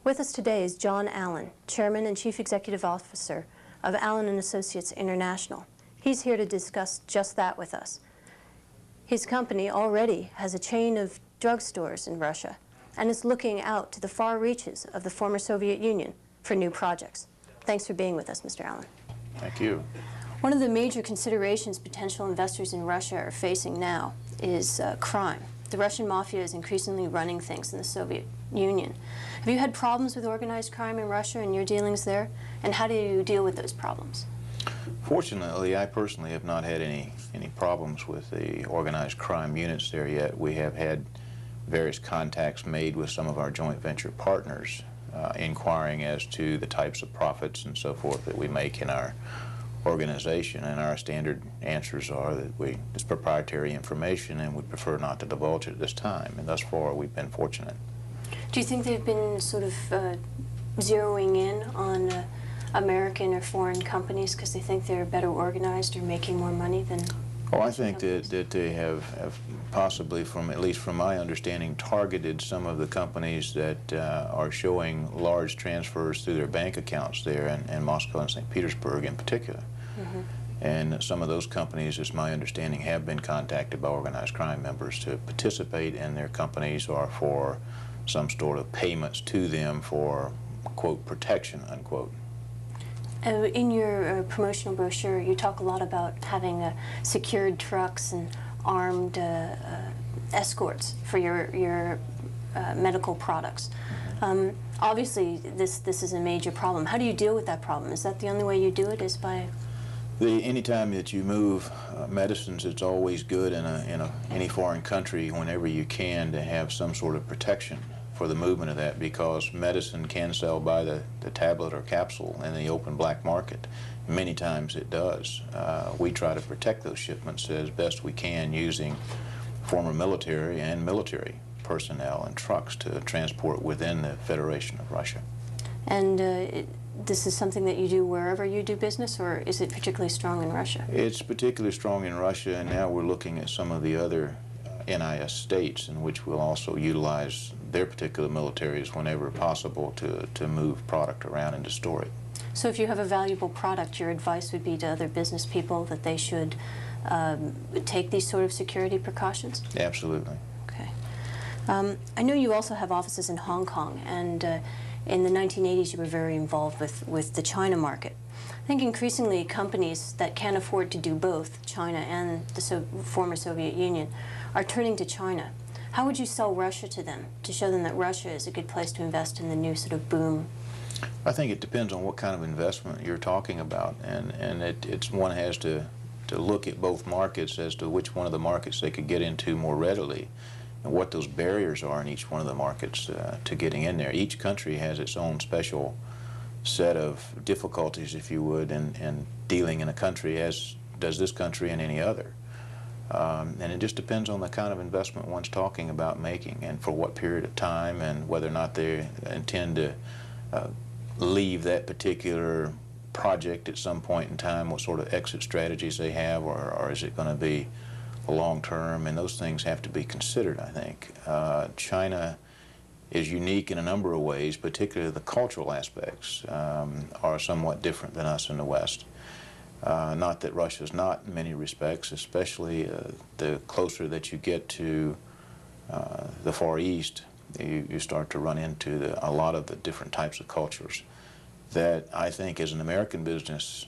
With us today is John Allen, Chairman and Chief Executive Officer of Allen & Associates International. He's here to discuss just that with us. His company already has a chain of drugstores in Russia and is looking out to the far reaches of the former Soviet Union for new projects. Thanks for being with us, Mr. Allen. Thank you. One of the major considerations potential investors in Russia are facing now is crime. The Russian mafia is increasingly running things in the Soviet Union. Have you had problems with organized crime in Russia and your dealings there? And how do you deal with those problems? Fortunately, I personally have not had any problems with the organized crime units there yet. We have had various contacts made with some of our joint venture partners, inquiring as to the types of profits and so forth that we make in our organization, and our standard answers are that it's proprietary information and we prefer not to divulge it at this time, and thus far we've been fortunate. Do you think they've been sort of zeroing in on American or foreign companies because they think they're better organized or making more money than I think that they have possibly, at least from my understanding, targeted some of the companies that are showing large transfers through their bank accounts there in Moscow and St. Petersburg in particular. Mm-hmm. And some of those companies, it's my understanding, have been contacted by organized crime members to participate in their companies or for some sort of payments to them for, quote, protection, unquote. In your promotional brochure, you talk a lot about having secured trucks and armed escorts for your medical products. Obviously, this is a major problem. How do you deal with that problem? Is that the only way you do it, is by... Anytime that you move medicines, it's always good in any foreign country, whenever you can, to have some sort of protection for the movement of that, because medicine can sell by the tablet or capsule in the open black market. Many times it does. We try to protect those shipments as best we can using former military and military personnel and trucks to transport within the Federation of Russia. And this is something that you do wherever you do business, or is it particularly strong in Russia? It's particularly strong in Russia, and now we're looking at some of the other NIS states in which we'll also utilize their particular militaries whenever possible to move product around and to store it. So if you have a valuable product, your advice would be to other business people that they should take these sort of security precautions? Absolutely. Okay. I know you also have offices in Hong Kong, and in the 1980s you were very involved with the China market. I think increasingly companies that can't afford to do both, China and the former Soviet Union, are turning to China. How would you sell Russia to them, to show them that Russia is a good place to invest in the new sort of boom? I think it depends on what kind of investment you're talking about, and one has to look at both markets as to which one of the markets they could get into more readily and what those barriers are in each one of the markets to getting in there. Each country has its own special set of difficulties, if you would, in dealing in a country, as does this country and any other. And it just depends on the kind of investment one's talking about making and for what period of time, and whether or not they intend to leave that particular project at some point in time, what sort of exit strategies they have, or is it going to be long term, and those things have to be considered, I think. China is unique in a number of ways, particularly the cultural aspects are somewhat different than us in the West. Not that Russia's not in many respects, especially the closer that you get to the Far East, you start to run into a lot of the different types of cultures that I think as an American business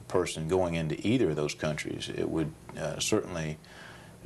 person going into either of those countries, it would certainly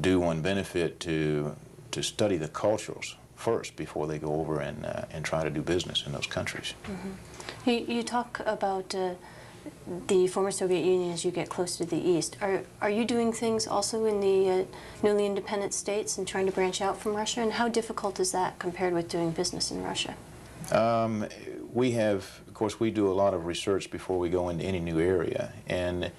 do one benefit to study the cultures first before they go over and try to do business in those countries. Mm-hmm. You talk about the former Soviet Union as you get closer to the East. Are you doing things also in the newly independent states and trying to branch out from Russia? And how difficult is that compared with doing business in Russia? Of course, we do a lot of research before we go into any new area, and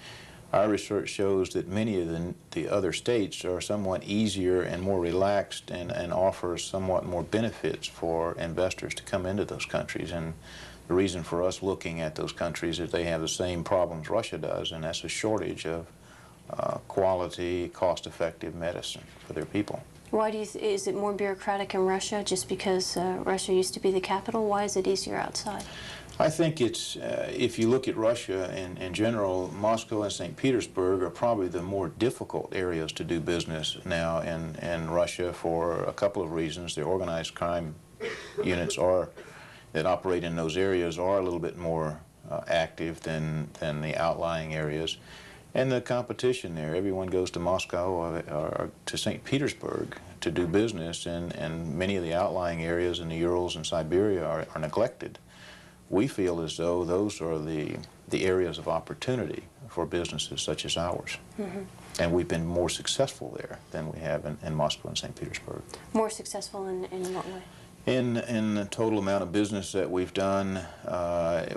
our research shows that many of the other states are somewhat easier and more relaxed and offer somewhat more benefits for investors to come into those countries. And the reason for us looking at those countries is they have the same problems Russia does, and that's a shortage of quality, cost-effective medicine for their people. Why do you is it more bureaucratic in Russia just because Russia used to be the capital? Why is it easier outside? I think it's, if you look at Russia in general, Moscow and St. Petersburg are probably the more difficult areas to do business now in Russia for a couple of reasons. The organized crime units that operate in those areas are a little bit more active than the outlying areas. And the competition there, everyone goes to Moscow or to St. Petersburg to do business, and many of the outlying areas in the Urals and Siberia are neglected. We feel as though those are the areas of opportunity for businesses such as ours. Mm-hmm. And we've been more successful there than we have in Moscow and St. Petersburg. More successful in what way? In the total amount of business that we've done,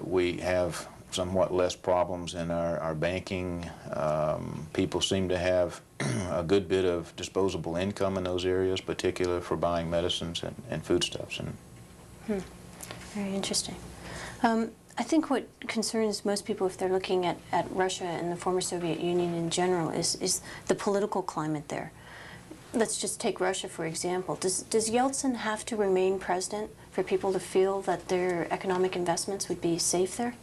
we have somewhat less problems in our banking. People seem to have a good bit of disposable income in those areas, particularly for buying medicines and foodstuffs. Very interesting. I think what concerns most people if they're looking at Russia and the former Soviet Union in general is the political climate there. Let's just take Russia, for example. Does Yeltsin have to remain president for people to feel that their economic investments would be safe there?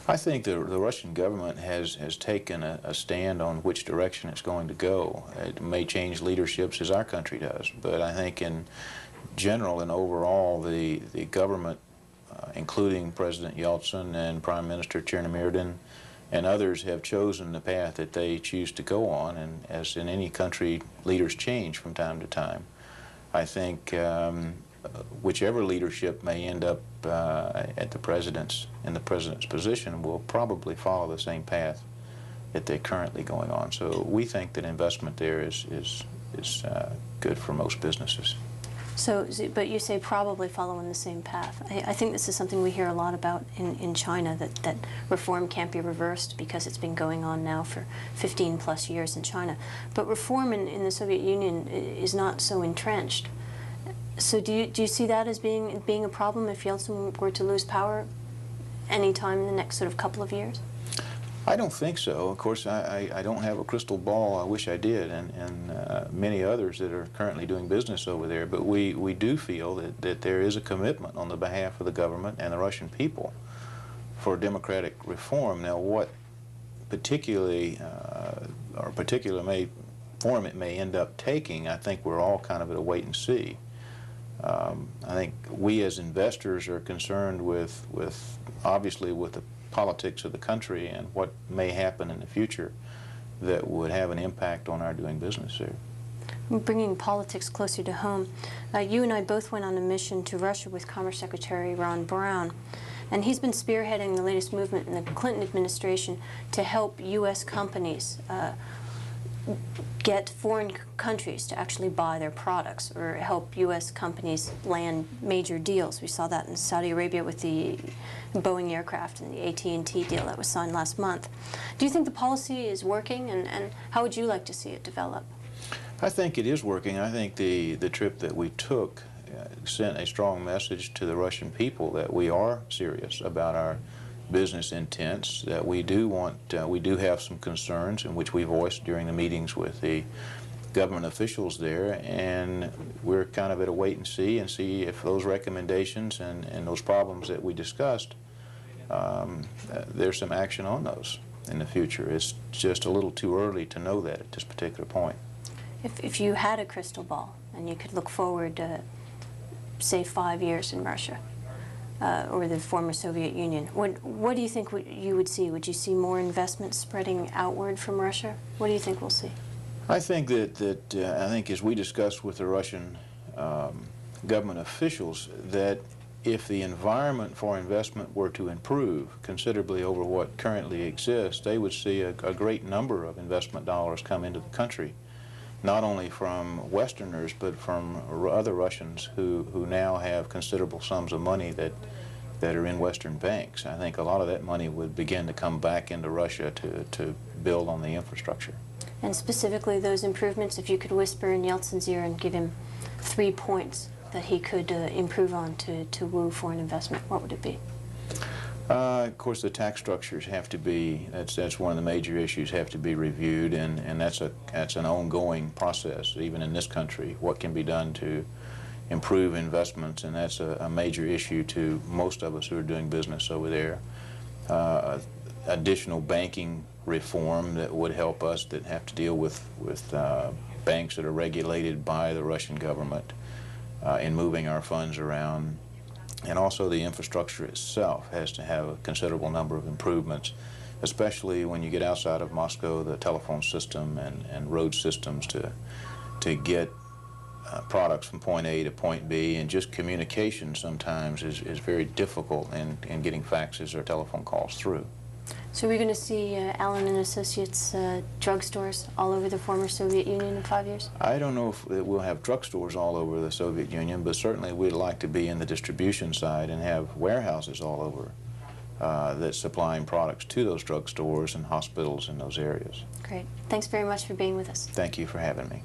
I think the Russian government has taken a stand on which direction it's going to go. It may change leaderships as our country does, but I think in general and overall the government, including President Yeltsin and Prime Minister Chernomyrdin and others, have chosen the path that they choose to go on, and as in any country, leaders change from time to time. I think whichever leadership may end up in the president's position will probably follow the same path that they're currently going on. So we think that investment there is good for most businesses. So, but you say probably following the same path. I think this is something we hear a lot about in China, that reform can't be reversed because it's been going on now for 15 plus years in China. But reform in the Soviet Union is not so entrenched. So do you see that as being a problem if Yeltsin were to lose power any time in the next sort of couple of years? I don't think so. Of course, I don't have a crystal ball. I wish I did, and many others that are currently doing business over there. But we do feel that there is a commitment on the behalf of the government and the Russian people for democratic reform. Now, what particular form it may end up taking, I think we're all kind of at a wait and see. I think we as investors are concerned with obviously with the politics of the country and what may happen in the future that would have an impact on our doing business there. Bringing politics closer to home, you and I both went on a mission to Russia with Commerce Secretary Ron Brown, and he's been spearheading the latest movement in the Clinton administration to help U.S. companies get foreign countries to actually buy their products, or help U.S. companies land major deals. We saw that in Saudi Arabia with the Boeing aircraft and the AT&T deal that was signed last month. Do you think the policy is working, and how would you like to see it develop? I think it is working. I think the trip that we took sent a strong message to the Russian people that we are serious about our business intents, that we do have some concerns in which we voiced during the meetings with the government officials there, and we're kind of at a wait and see if those recommendations and those problems that we discussed, there's some action on those in the future. It's just a little too early to know that at this particular point. If you had a crystal ball and you could look forward, say 5 years in Russia, or the former Soviet Union, what do you think you would see? Would you see more investment spreading outward from Russia? What do you think we'll see? I think that I think as we discussed with the Russian government officials, that if the environment for investment were to improve considerably over what currently exists, they would see a great number of investment dollars come into the country, not only from Westerners, but from other Russians who now have considerable sums of money that are in Western banks. I think a lot of that money would begin to come back into Russia to build on the infrastructure. And specifically those improvements, if you could whisper in Yeltsin's ear and give him 3 points that he could improve on to woo foreign investment, what would it be? Of course, the tax structures have to be, that's one of the major issues, have to be reviewed, and that's an ongoing process, even in this country. What can be done to improve investments, and that's a major issue to most of us who are doing business over there. Additional banking reform that would help us, that have to deal with banks that are regulated by the Russian government in moving our funds around. And also the infrastructure itself has to have a considerable number of improvements, especially when you get outside of Moscow, the telephone system and road systems to get products from point A to point B, and just communication sometimes is very difficult in getting faxes or telephone calls through. So we're going to see Allen and Associates drugstores all over the former Soviet Union in 5 years? I don't know if we'll have drugstores all over the Soviet Union, but certainly we'd like to be in the distribution side and have warehouses all over that's supplying products to those drugstores and hospitals in those areas. Great. Thanks very much for being with us. Thank you for having me.